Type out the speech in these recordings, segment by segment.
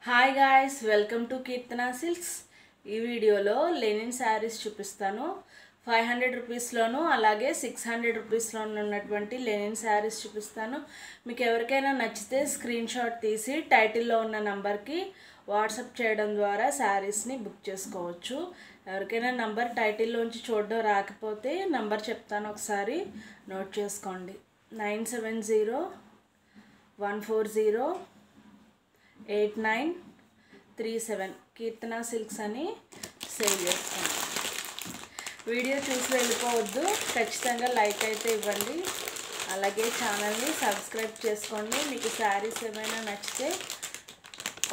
Hi guys, welcome to Keerthana silks. ఈ వీడియోలో Lenin saris చూపిస్తాను. 500 రూపీస్లోను అలాగే 600 రూపీస్లోను ఉన్నటువంటి లెనిన్ శారీస్ చూపిస్తాను. మీకు ఎవరికైనా నచ్చితే స్క్రీన్ షాట్ తీసి టైటిల్లో ఉన్న నంబర్కి వాట్సాప్ చేయడం ద్వారా శారీస్ని బుక్ చేసుకోవచ్చు. ఎవరికైనా నంబర్ టైటిల్లోంచి చూడడం రాకపోతే నంబర్ చెప్తాను, ఒకసారి నోట్ చేసుకోండి. 9701408937 కీర్తన సిల్క్స్ అని సేవ్ చేస్తాను. వీడియో చూసి వెళ్ళిపోవద్దు, ఖచ్చితంగా లైక్ అయితే ఇవ్వండి. అలాగే ఛానల్ని సబ్స్క్రైబ్ చేసుకోండి. మీకు శారీస్ ఏమైనా నచ్చితే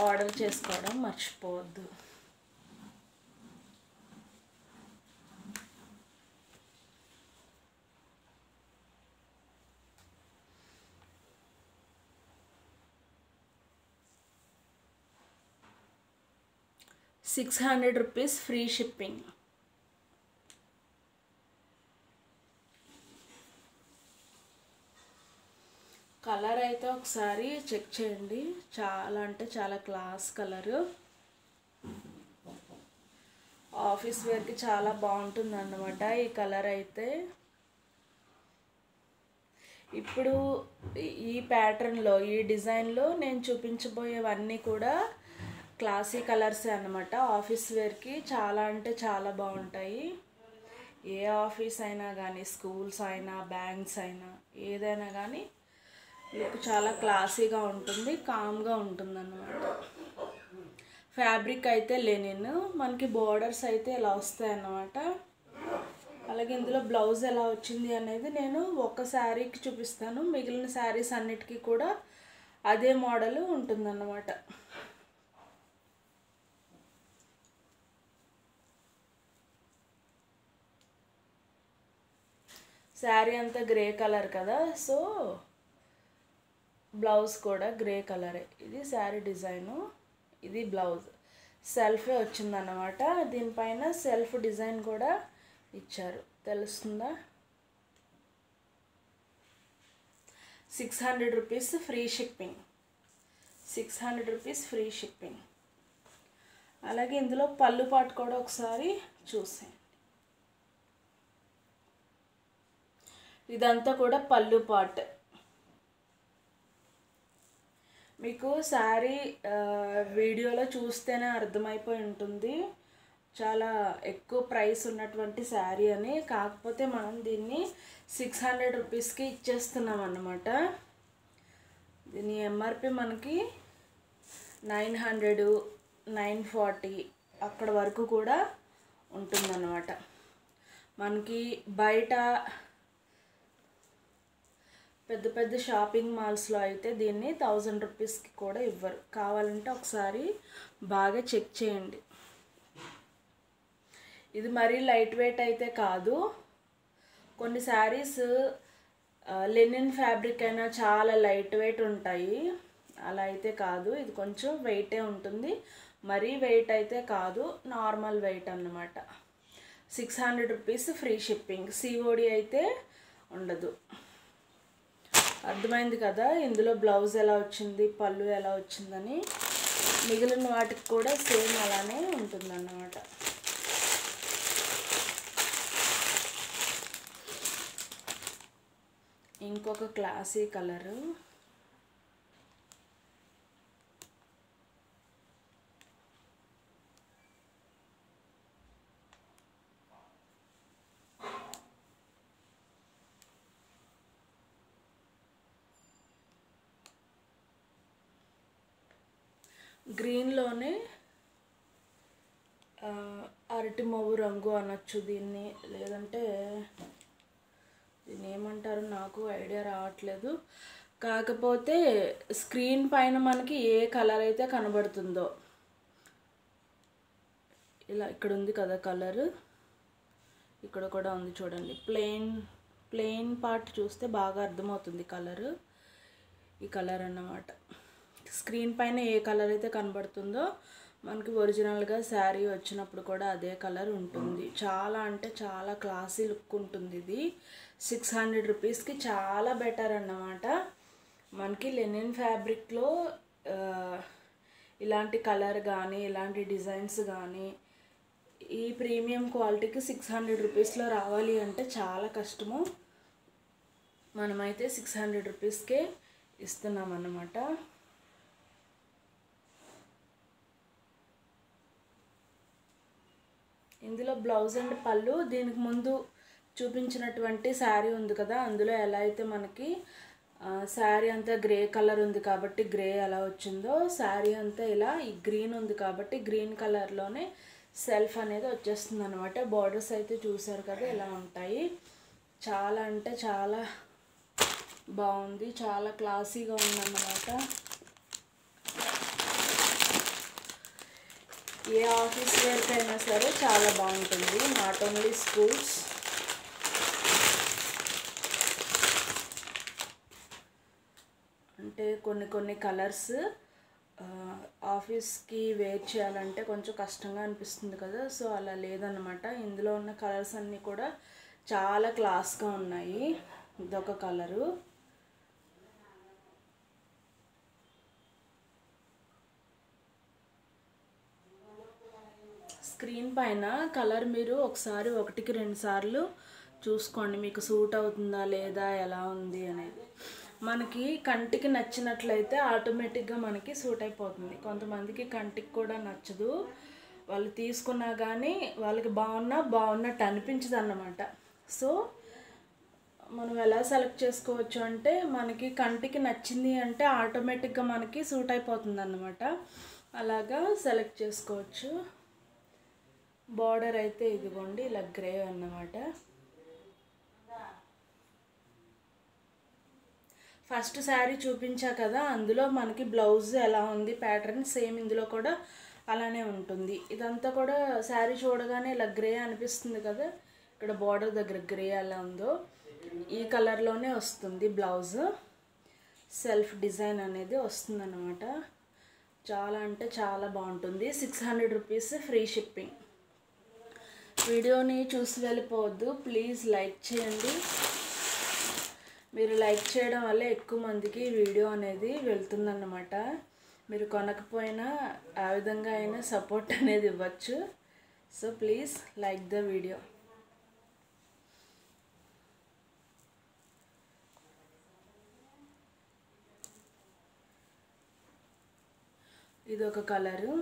ఆర్డర్ చేసుకోవడం మర్చిపోవద్దు. ₹600 ఫ్రీ షిప్పింగ్. కలర్ అయితే ఒకసారి చెక్ చేయండి. చాలా అంటే చాలా క్లాస్ కలరు. ఆఫీస్ వేర్కి చాలా బాగుంటుంది అన్నమాట ఈ కలర్ అయితే. ఇప్పుడు ఈ ప్యాటర్న్లో, ఈ డిజైన్లో నేను చూపించబోయేవన్నీ కూడా క్లాసీ కలర్సే అన్నమాట. ఆఫీస్ వేర్కి చాలా అంటే చాలా బాగుంటాయి. ఏ ఆఫీస్ అయినా కానీ, స్కూల్స్ అయినా, బ్యాంక్స్ అయినా, ఏదైనా కానీ లుక్ చాలా క్లాసీగా ఉంటుంది, కామ్గా ఉంటుంది అన్నమాట. ఫ్యాబ్రిక్ అయితే లెనిన్. మనకి బోర్డర్స్ అయితే ఇలా వస్తాయి అన్నమాట. అలాగే ఇందులో బ్లౌజ్ ఎలా వచ్చింది అనేది నేను ఒక శారీకి చూపిస్తాను. మిగిలిన శారీస్ అన్నిటికీ కూడా అదే మోడల్ ఉంటుందన్నమాట. శారీ అంతా గ్రే కలర్ కదా, సో బ్లౌజ్ కూడా గ్రే కలరే. ఇది శారీ డిజైను, ఇది బ్లౌజ్. సెల్ఫే వచ్చిందన్నమాట. దీనిపైన సెల్ఫ్ డిజైన్ కూడా ఇచ్చారు, తెలుస్తుందా? ₹600 ఫ్రీ షిప్పింగ్. ₹600 free shipping. అలాగే ఇందులో పళ్ళు పాటు కూడా ఒకసారి చూసేయండి. ఇదంతా కూడా పళ్ళు పాట్. మీకు శారీ వీడియోలో చూస్తేనే అర్థమైపోయి ఉంటుంది చాలా ఎక్కువ ప్రైస్ ఉన్నటువంటి శారీ అని. కాకపోతే మనం దీన్ని ₹600కి ఇచ్చేస్తున్నాం అన్నమాట. దీని ఎంఆర్పి మనకి 900, 940 అక్కడ వరకు కూడా ఉంటుందన్నమాట. మనకి బయట పెద్ద పెద్ద షాపింగ్ మాల్స్లో అయితే దీన్ని ₹1000కి కూడా ఇవ్వరు. కావాలంటే ఒకసారి బాగా చెక్ చేయండి. ఇది మరీ లైట్ వెయిట్ అయితే కాదు. కొన్ని శారీస్ లెనిన్ ఫ్యాబ్రిక్ అయినా చాలా లైట్ వెయిట్ ఉంటాయి, అలా అయితే కాదు. ఇది కొంచెం వెయిటే ఉంటుంది, మరీ వెయిట్ అయితే కాదు, నార్మల్ వెయిట్ అన్నమాట. ₹600 ఫ్రీ షిప్పింగ్. సిఓడి అయితే ఉండదు. అర్థమైంది కదా ఇందులో బ్లౌజ్ ఎలా వచ్చింది, పళ్ళు ఎలా వచ్చిందని. మిగిలిన వాటికి కూడా సేమ్ అలానే ఉంటుందన్నమాట. ఇంకొక క్లాసీ కలరు. గ్రీన్లోనే అరటి మొవ్వు రంగు అనొచ్చు దీన్ని, లేదంటే దీన్ని ఏమంటారు నాకు ఐడియా రావట్లేదు. కాకపోతే స్క్రీన్ పైన మనకి ఏ కలర్ అయితే కనబడుతుందో, ఇలా ఇక్కడ ఉంది కదా కలరు, ఇక్కడ కూడా ఉంది చూడండి. ప్లెయిన్ పార్ట్ చూస్తే బాగా అర్థమవుతుంది కలరు. ఈ కలర్ అన్నమాట. స్క్రీన్ పైన ఏ కలర్ అయితే కనబడుతుందో మనకి ఒరిజినల్గా శారీ వచ్చినప్పుడు కూడా అదే కలర్ ఉంటుంది. చాలా అంటే చాలా క్లాసీ లుక్ ఉంటుంది ఇది. ₹600కి చాలా బెటర్ అన్నమాట. మనకి లెనిన్ ఫ్యాబ్రిక్లో ఇలాంటి కలర్ కానీ ఇలాంటి డిజైన్స్ కానీ ఈ ప్రీమియం క్వాలిటీకి 600 రూపీస్లో రావాలి అంటే చాలా కష్టము. మనమైతే 600 రూపీస్కే ఇస్తున్నాం అన్నమాట. ఇందులో బ్లౌజ్ అండ్ పళ్ళు, దీనికి ముందు చూపించినటువంటి శారీ ఉంది కదా, అందులో ఎలా అయితే మనకి శారీ అంతా గ్రే కలర్ ఉంది కాబట్టి గ్రే ఎలా వచ్చిందో, శారీ అంతా ఇలా ఈ గ్రీన్ ఉంది కాబట్టి గ్రీన్ కలర్లోనే సెల్ఫ్ అనేది వచ్చేస్తుంది అనమాట. బార్డర్స్ అయితే చూసారు కదా ఎలా ఉంటాయి. చాలా అంటే చాలా బాగుంది, చాలా క్లాసీగా ఉందన్నమాట. ఏ ఆఫీస్ వేర్కి అయినా సరే చాలా బాగుంటుంది, నాట్ ఓన్లీ స్కూల్స్. అంటే కొన్ని కలర్స్ ఆఫీస్కి వేర్ చేయాలంటే కొంచెం కష్టంగా అనిపిస్తుంది కదా, సో అలా లేదన్నమాట. ఇందులో ఉన్న కలర్స్ అన్నీ కూడా చాలా క్లాస్గా ఉన్నాయి. ఇదొక కలరు, స్క్రీన్ పైన కలర్ మీరు ఒకసారి 1కి 2 సార్లు చూసుకోండి, మీకు సూట్ అవుతుందా లేదా ఎలా ఉంది అనేది. మనకి కంటికి నచ్చినట్లయితే ఆటోమేటిక్గా మనకి సూట్ అయిపోతుంది. కొంతమందికి కంటికి కూడా నచ్చదు, వాళ్ళు తీసుకున్నా కానీ వాళ్ళకి బాగున్నట్టు అనిపించదు అన్నమాట. సో మనం ఎలా సెలెక్ట్ చేసుకోవచ్చు అంటే మనకి కంటికి నచ్చింది అంటే ఆటోమేటిక్గా మనకి సూట్ అయిపోతుంది అన్నమాట. అలాగా సెలెక్ట్ చేసుకోవచ్చు. బార్డర్ అయితే ఇదిగోండి ఇలా గ్రే అన్నమాట. ఫస్ట్ శారీ చూపించా కదా, అందులో మనకి బ్లౌజ్ ఎలా ఉంది ప్యాటర్న్ సేమ్ ఇందులో కూడా అలానే ఉంటుంది. ఇదంతా కూడా శారీ చూడగానే ఇలా గ్రే అనిపిస్తుంది కదా, ఇక్కడ బార్డర్ దగ్గర గ్రే ఎలా ఉందో ఈ కలర్లోనే వస్తుంది బ్లౌజ్. సెల్ఫ్ డిజైన్ అనేది వస్తుంది అన్నమాట. చాలా అంటే చాలా బాగుంటుంది. 600 రూపీస్, ఫ్రీ షిప్పింగ్. వీడియోని చూసి వెళ్ళిపోవద్దు, ప్లీజ్ లైక్ చేయండి. మీరు లైక్ చేయడం వల్ల ఎక్కువ మందికి వీడియో అనేది వెళ్తుందన్నమాట. మీరు కొనకపోయినా ఆ విధంగా అయినా సపోర్ట్ అనేది ఇవ్వచ్చు. So please like the video. ఇది ఒక కలరు,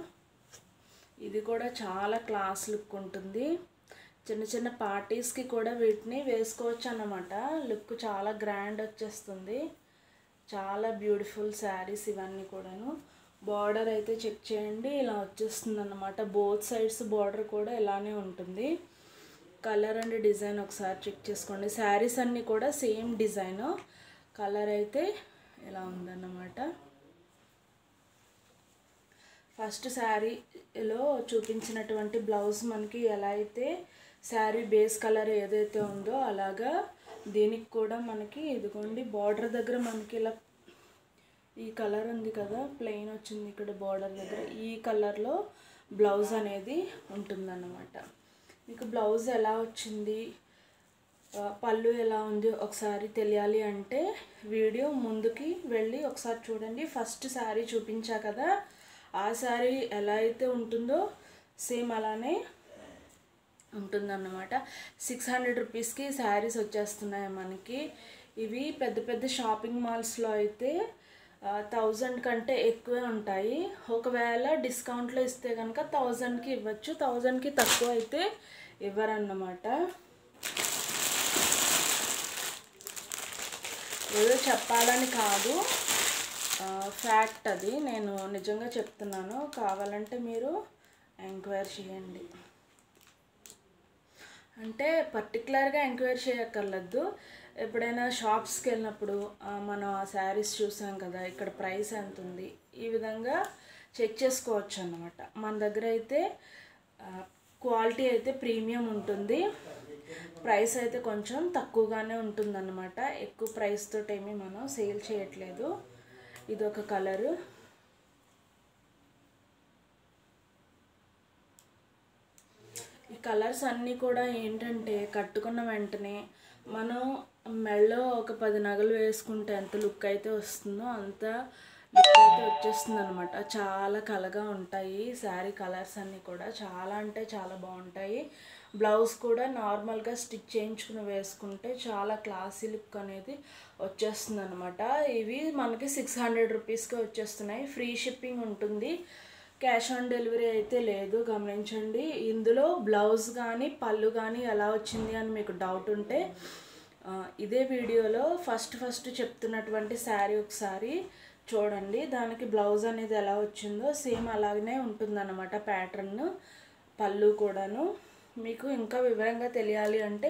ఇది కూడా చాలా క్లాస్ లుక్ ఉంటుంది. చిన్న పార్టీస్కి కూడా వీటిని వేసుకోవచ్చు అన్నమాట. లుక్ చాలా గ్రాండ్ వచ్చేస్తుంది. చాలా బ్యూటిఫుల్ శారీస్ ఇవన్నీ కూడాను. బార్డర్ అయితే చెక్ చేయండి, ఇలా వచ్చేస్తుంది అన్నమాట. బోత్ సైడ్స్ బార్డర్ కూడా ఇలానే ఉంటుంది. కలర్ అండ్ డిజైన్ ఒకసారి చెక్ చేసుకోండి. శారీస్ అన్నీ కూడా సేమ్ డిజైన్, కలర్ అయితే ఇలా ఉందన్నమాట. ఫస్ట్ శారీలో చూపించినటువంటి బ్లౌజ్ మనకి ఎలా అయితే శారీ బేస్ కలర్ ఏదైతే ఉందో అలాగా దీనికి కూడా మనకి ఇదిగోండి బార్డర్ దగ్గర మనకి ఇలా ఈ కలర్ ఉంది కదా, ప్లెయిన్ వచ్చింది ఇక్కడ బార్డర్ దగ్గర, ఈ కలర్లో బ్లౌజ్ అనేది ఉంటుందన్నమాట. మీకు బ్లౌజ్ ఎలా వచ్చింది, పళ్ళు ఎలా ఉంది ఒకసారి తెలియాలి అంటే వీడియో ముందుకి వెళ్ళి ఒకసారి చూడండి. ఫస్ట్ శారీ చూపించా కదా, ఆ శారీ ఎలా అయితే ఉంటుందో సేమ్ అలానే ఉంటుందన్నమాట. 600 రూపీస్కి శారీస్ వచ్చేస్తున్నాయి మనకి. ఇవి పెద్ద షాపింగ్ మాల్స్లో అయితే 1000 కంటే ఎక్కువే ఉంటాయి. ఒకవేళ డిస్కౌంట్లో ఇస్తే కనుక 1000కి ఇవ్వచ్చు, 1000కి తక్కువ అయితే ఇవ్వరన్నమాట. ఏదో చెప్పాలని కాదు, ఫ్యాక్ట్ అది, నేను నిజంగా చెప్తున్నాను. కావాలంటే మీరు ఎంక్వైరీ చేయండి. అంటే పర్టికులర్గా ఎంక్వైరీ చేయక్కర్లేదు. ఎప్పుడైనా షాప్స్కి వెళ్ళినప్పుడు మనం ఆ శారీస్ చూసాం కదా, ఇక్కడ ప్రైస్ ఎంత ఉంది, ఈ విధంగా చెక్ చేసుకోవచ్చు అన్నమాట. మన దగ్గర అయితే క్వాలిటీ అయితే ప్రీమియం ఉంటుంది, ప్రైస్ అయితే కొంచెం తక్కువగానే ఉంటుందన్నమాట. ఎక్కువ ప్రైస్ తోటి ఏమీ మనం సేల్ చేయట్లేదు. ఇదొక కలరు, ఈ కలర్స్ అన్నీ కూడా ఏంటంటే కట్టుకున్న వెంటనే మనం మెడలో ఒక 10 నగలు వేసుకుంటే ఎంత లుక్ అయితే వస్తుందో అంత లుక్ అయితే వచ్చేస్తుంది అనమాట. చాలా కలగా ఉంటాయి శారీ కలర్స్ అన్నీ కూడా, చాలా అంటే చాలా బాగుంటాయి. బ్లౌజ్ కూడా నార్మల్గా స్టిచ్ చేయించుకుని వేసుకుంటే చాలా క్లాసీ లుక్ అనేది వచ్చేస్తుంది అనమాట. ఇవి మనకి 600 రూపీస్కి వచ్చేస్తున్నాయి. ఫ్రీ షిప్పింగ్ ఉంటుంది, క్యాష్ ఆన్ డెలివరీ అయితే లేదు, గమనించండి. ఇందులో బ్లౌజ్ కానీ పళ్ళు కానీ ఎలా వచ్చింది అని మీకు డౌట్ ఉంటే ఇదే వీడియోలో ఫస్ట్ చెప్తున్నటువంటి శారీ ఒకసారి చూడండి. దానికి బ్లౌజ్ అనేది ఎలా వచ్చిందో సేమ్ అలాగనే ఉంటుందన్నమాట ప్యాటర్న్, పళ్ళు కూడాను. మీకు ఇంకా వివరంగా తెలియాలి అంటే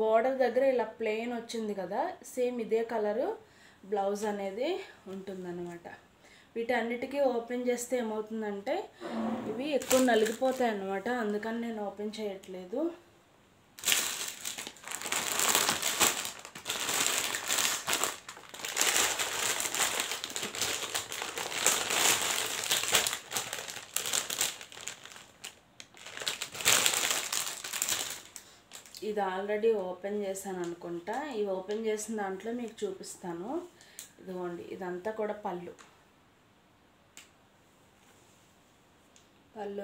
బోర్డర్ దగ్గర ఇలా ప్లెయిన్ వచ్చింది కదా, సేమ్ ఇదే కలరు బ్లౌజ్ అనేది ఉంటుందన్నమాట. వీటన్నిటికీ ఓపెన్ చేస్తే ఏమవుతుందంటే ఇవి ఎక్కువ నలిగిపోతాయి అన్నమాట, అందుకని నేను ఓపెన్ చేయట్లేదు. ఇది ఆల్రెడీ ఓపెన్ చేశాను అనుకుంటా. ఇవి ఓపెన్ చేసిన దాంట్లో మీకు చూపిస్తాను. ఇదిగోండి, ఇదంతా కూడా పళ్ళు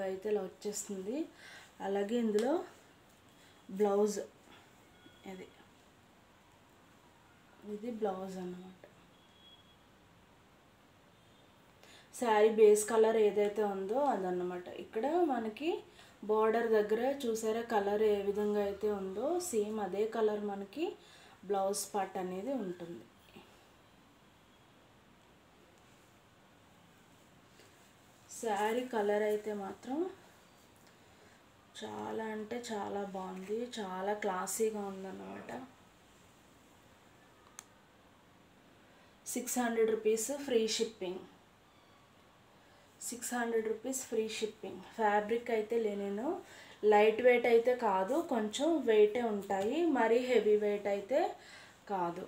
అయితే ఇలా వచ్చేస్తుంది. అలాగే ఇందులో బ్లౌజ్, ఇది బ్లౌజ్ అన్నమాట. శారీ బేస్ కలర్ ఏదైతే ఉందో అదన్నమాట. ఇక్కడ మనకి బోర్డర్ దగ్గర చూసారా కలర్ ఏ విధంగా అయితే ఉందో, సేమ్ అదే కలర్ మనకి బ్లౌజ్ పార్ట్ అనేది ఉంటుంది. శారీ కలర్ అయితే మాత్రం చాలా అంటే చాలా బాగుంది, చాలా క్లాసీగా ఉందన్నమాట. 600 rupees free shipping, 600 rupees free shipping. Fabric అయితే లెనిన్, లైట్ వెయిట్ అయితే కాదు, కొంచెం వెయిటే ఉంటాయి, మరీ హెవీ వెయిట్ అయితే కాదు.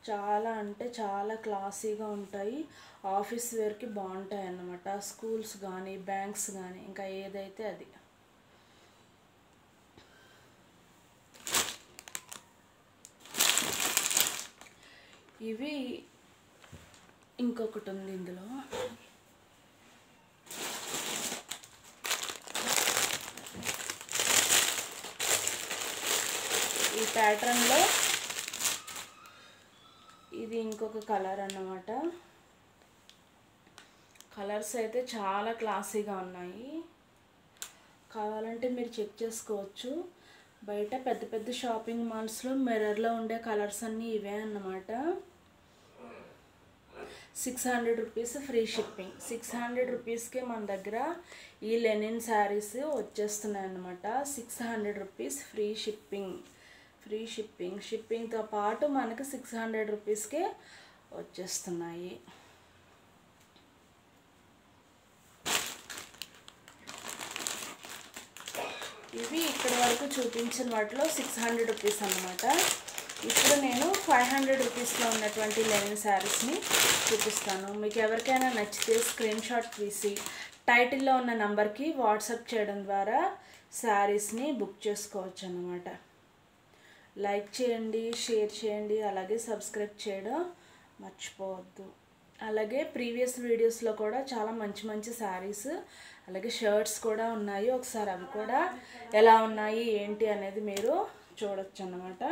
చాలా అంటే చాలా క్లాసీగా ఉంటాయి, ఆఫీస్ వేర్కి బాగుంటాయి అన్నమాట. స్కూల్స్ కానీ బ్యాంక్స్ కానీ ఇంకా ఏదైతే అది. ఇవి ఇంకొకటి ఉంది ఇందులో, ఈ ప్యాటర్న్లో ఇది ఇంకొక కలర్ అన్నమాట. కలర్స్ అయితే చాలా క్లాసీగా ఉన్నాయి, కావాలంటే మీరు చెక్ చేసుకోవచ్చు. బయట పెద్ద పెద్ద షాపింగ్ మాల్స్లో మిర్రర్లో ఉండే కలర్స్ అన్నీ ఇవే అన్నమాట. 600 రూపీస్ ఫ్రీ షిప్పింగ్. 600 రూపీస్కే మన దగ్గర ఈ లెనిన్ శారీస్ వచ్చేస్తున్నాయి అన్నమాట. 600 రూపీస్ ఫ్రీ షిప్పింగ్. షిప్పింగ్తో పాటు మనకి 600 రూపీస్కే వచ్చేస్తున్నాయి. ఇవి ఇక్కడి వరకు చూపించిన వాటిలో 600 రూపీస్ అన్నమాట. ఇప్పుడు నేను 500 రూపీస్లో ఉన్నటువంటి లెనిన్ శారీస్ని చూపిస్తాను. మీకు ఎవరికైనా నచ్చితే స్క్రీన్ షాట్ తీసి టైటిల్లో ఉన్న నంబర్కి వాట్సాప్ చేయడం ద్వారా శారీస్ని బుక్ చేసుకోవచ్చు అన్నమాట. లైక్ చేయండి, షేర్ చేయండి, అలాగే సబ్స్క్రైబ్ చేయడం మర్చిపోవద్దు. అలాగే ప్రీవియస్ వీడియోస్లో కూడా చాలా మంచి శారీస్ అలాగే షర్ట్స్ కూడా ఉన్నాయి, ఒకసారి అవి కూడా ఎలా ఉన్నాయి ఏంటి అనేది మీరు చూడొచ్చు అన్నమాట.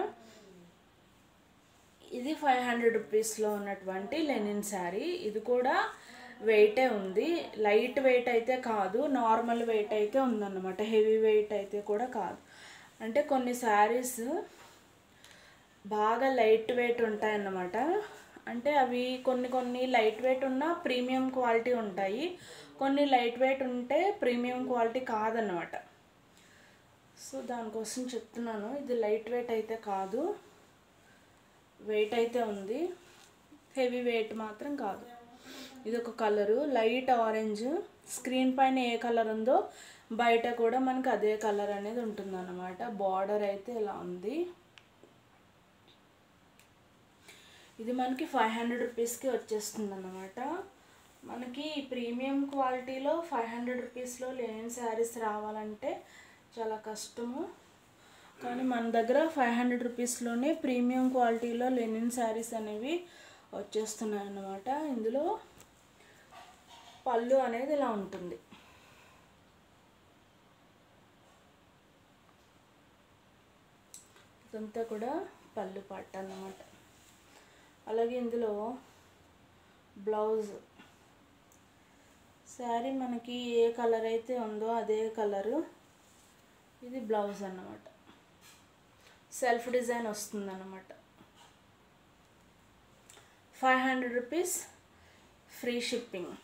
ఇది 500 రూపీస్లో ఉన్నటువంటి లెనిన్ శారీ. ఇది కూడా వెయిటే ఉంది, లైట్ వెయిట్ అయితే కాదు, నార్మల్ వెయిట్ అయితే ఉందన్నమాట, హెవీ వెయిట్ అయితే కూడా కాదు. అంటే కొన్ని శారీస్ బాగా లైట్ వెయిట్ ఉంటాయన్నమాట. అంటే అవి కొన్ని లైట్ వెయిట్ ఉన్న ప్రీమియం క్వాలిటీ ఉంటాయి, కొన్ని లైట్ వెయిట్ ఉంటే ప్రీమియం క్వాలిటీ కాదన్నమాట. సో దానికోసం చెప్తున్నాను. ఇది లైట్ వెయిట్ అయితే కాదు, వెయిట్ అయితే ఉంది, హెవీ వెయిట్ మాత్రం కాదు. ఇది ఒక కలరు లైట్ ఆరెంజ్, స్క్రీన్ పైన ఏ కలర్ ఉందో బయట కూడా మనకు అదే కలర్ అనేది ఉంటుందన్నమాట. బార్డర్ అయితే ఇలా ఉంది. ఇది మనకి 500 రూపీస్కి వచ్చేస్తుంది అన్నమాట. మనకి ప్రీమియం క్వాలిటీలో 500 రూపీస్లో లెనిన్ శారీస్ రావాలంటే చాలా కష్టము, కానీ మన దగ్గర 500 రూపీస్లోనే ప్రీమియం క్వాలిటీలో లెనిన్ శారీస్ అనేవి వచ్చేస్తున్నాయి అన్నమాట. ఇందులో పళ్ళు అనేది ఇలా ఉంటుంది. ఇదంతా కూడా పళ్ళు పాట అన్నమాట. అలాగే ఇందులో బ్లౌజ్, శారీ మనకి ఏ కలర్ అయితే ఉందో అదే కలరు, ఇది బ్లౌజ్ అన్నమాట. సెల్ఫ్ డిజైన్ వస్తుందన్నమాట. 500 రూపీస్ ఫ్రీ షిప్పింగ్.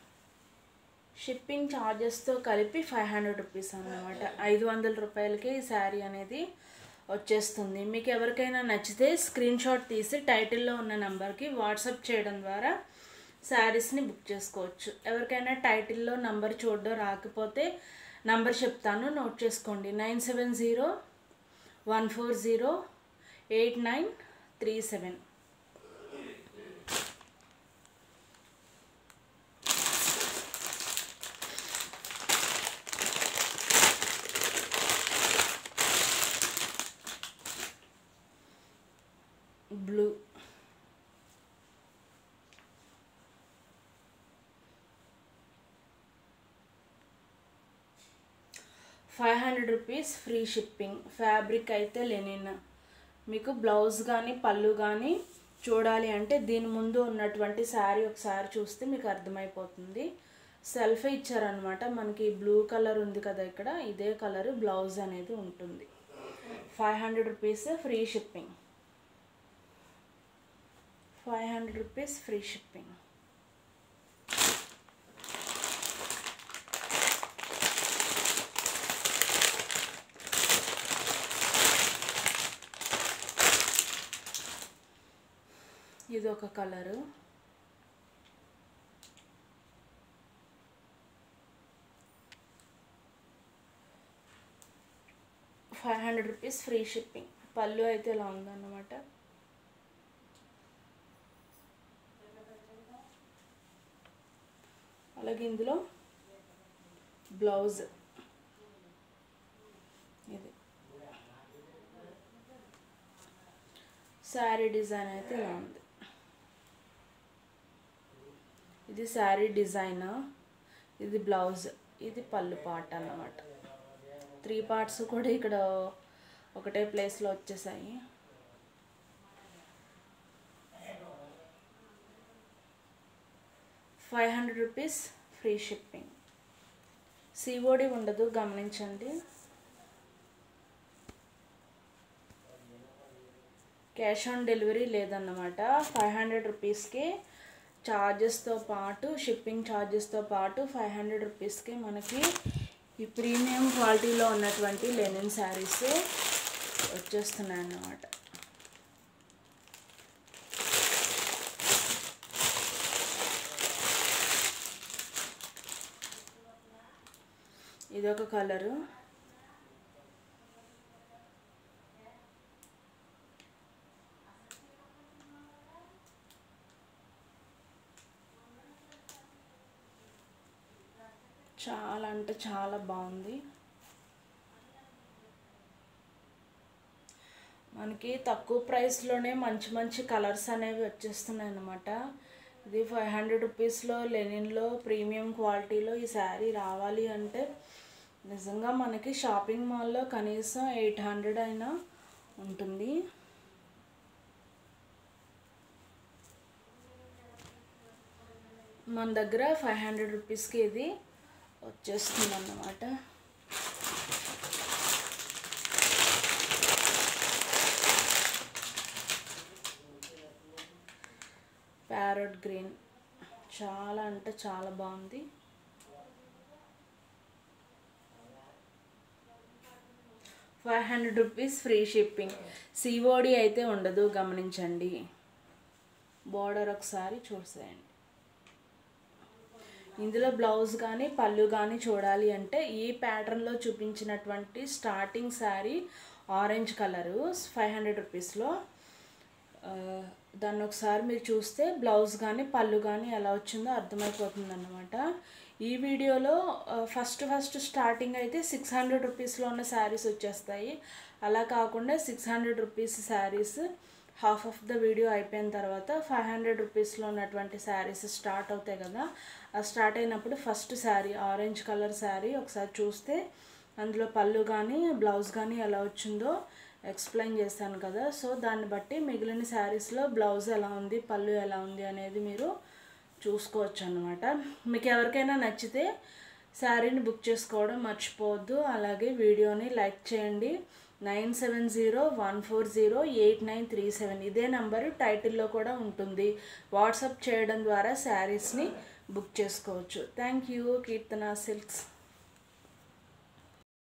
షిప్పింగ్ ఛార్జెస్తో కలిపి 500 రూపీస్ అన్నమాట. 500 రూపాయలకి ఈ శారీ అనేది వచ్చేస్తుంది. మీకు ఎవరికైనా నచ్చితే స్క్రీన్ షాట్ తీసి టైటిల్లో ఉన్న నెంబర్కి వాట్సాప్ చేయడం ద్వారా శారీస్ని బుక్ చేసుకోవచ్చు. ఎవరికైనా టైటిల్లో నంబర్ చూడడం రాకపోతే నంబర్ చెప్తాను, నోట్ చేసుకోండి. 9701408937. Blue, 500 rupees free shipping. Fabric అయితే లెనిన్. మీకు బ్లౌజ్ కానీ పళ్ళు కానీ చూడాలి అంటే దీని ముందు ఉన్నటువంటి శారీ ఒకసారి చూస్తే మీకు అర్థమైపోతుంది. సెల్ఫ్ ఇచ్చారనమాట. మనకి బ్లూ కలర్ ఉంది కదా ఇక్కడ, ఇదే కలర్ బ్లౌజ్ అనేది ఉంటుంది. 500 rupees free shipping. 500 rupees free shipping. ఇది ఒక కలరు. ₹500 free shipping. పళ్ళు అయితే ఇలా ఉందన్నమాట. అలాగే ఇందులో బ్లౌజ్ ఇది. శారీ డిజైన్ అయితే ఇలా ఉంది. ఇది శారీ డిజైన్, ఇది బ్లౌజ్, ఇది పళ్ళు పార్ట్ అన్నమాట. 3 పార్ట్స్ కూడా ఇక్కడ ఒకటే ప్లేస్లో వచ్చేసాయి. ₹500 ఫ్రీ షిప్పింగ్. సిఓడి ఉండదు, గమనించండి. క్యాష్ ఆన్ డెలివరీ లేదన్నమాట. 500 రూపీస్కి ఛార్జెస్తో పాటు, షిప్పింగ్ ఛార్జెస్తో పాటు 500 రూపీస్కి మనకి ఈ ప్రీమియం క్వాలిటీలో ఉన్నటువంటి లెనిన్ శారీస్ వచ్చేస్తున్నాయి అన్నమాట. ఇదొక కలరు. చాలా అంటే చాలా బాగుంది. మనకి తక్కువ ప్రైస్లోనే మంచి మంచి కలర్స్ అనేవి వచ్చేస్తున్నాయి అన్నమాట. ఇది 500 రూపీస్లో లెనిన్లో ప్రీమియం క్వాలిటీలో ఈ శారీ రావాలి అంటే నిజంగా మనకి షాపింగ్ మాల్లో కనీసం 800 అయినా ఉంటుంది. మన దగ్గర 500 రూపీస్కి ఇది వచ్చేస్తుంది అన్నమాట. ప్యారెట్ గ్రీన్ చాలా అంటే చాలా బాగుంది. ₹500 ఫ్రీ షిప్పింగ్. సిఓడి అయితే ఉండదు, గమనించండి. బోర్డర్ ఒకసారి చూసేయండి. ఇందులో బ్లౌజ్ కానీ పళ్ళు కానీ చూడాలి అంటే ఈ ప్యాటర్న్లో చూపించినటువంటి స్టార్టింగ్ శారీ ఆరెంజ్ కలరు 500 రూపీస్లో, దాన్ని ఒకసారి మీరు చూస్తే బ్లౌజ్ కానీ పళ్ళు కానీ ఎలా వచ్చిందో అర్థమైపోతుంది అన్నమాట. ఈ వీడియోలో ఫస్ట్ స్టార్టింగ్ అయితే 600 రూపీస్లో ఉన్న శారీస్ వచ్చేస్తాయి. అలా కాకుండా 600 rupees saris half of the video అయిపోయిన తర్వాత 500 రూపీస్లో ఉన్నటువంటి శారీస్ స్టార్ట్ అవుతాయి కదా, ఆ స్టార్ట్ అయినప్పుడు first sari orange colour sari ఒకసారి చూస్తే అందులో పళ్ళు కానీ బ్లౌజ్ కానీ ఎలా వచ్చిందో ఎక్స్ప్లెయిన్ చేస్తాను కదా. సో దాన్ని బట్టి మిగిలిన శారీస్లో బ్లౌజ్ ఎలా ఉంది, పళ్ళు ఎలా ఉంది అనేది మీరు చూసుకోవచ్చు అన్నమాట. మీకు ఎవరికైనా నచ్చితే శారీని బుక్ చేసుకోవడం మర్చిపోవద్దు. అలాగే వీడియోని లైక్ చేయండి. 9701408937 ఇదే నెంబరు టైటిల్లో కూడా ఉంటుంది. వాట్సాప్ చేయడం ద్వారా శారీస్ని బుక్ చేసుకోవచ్చు. Thank you. Keerthana silks.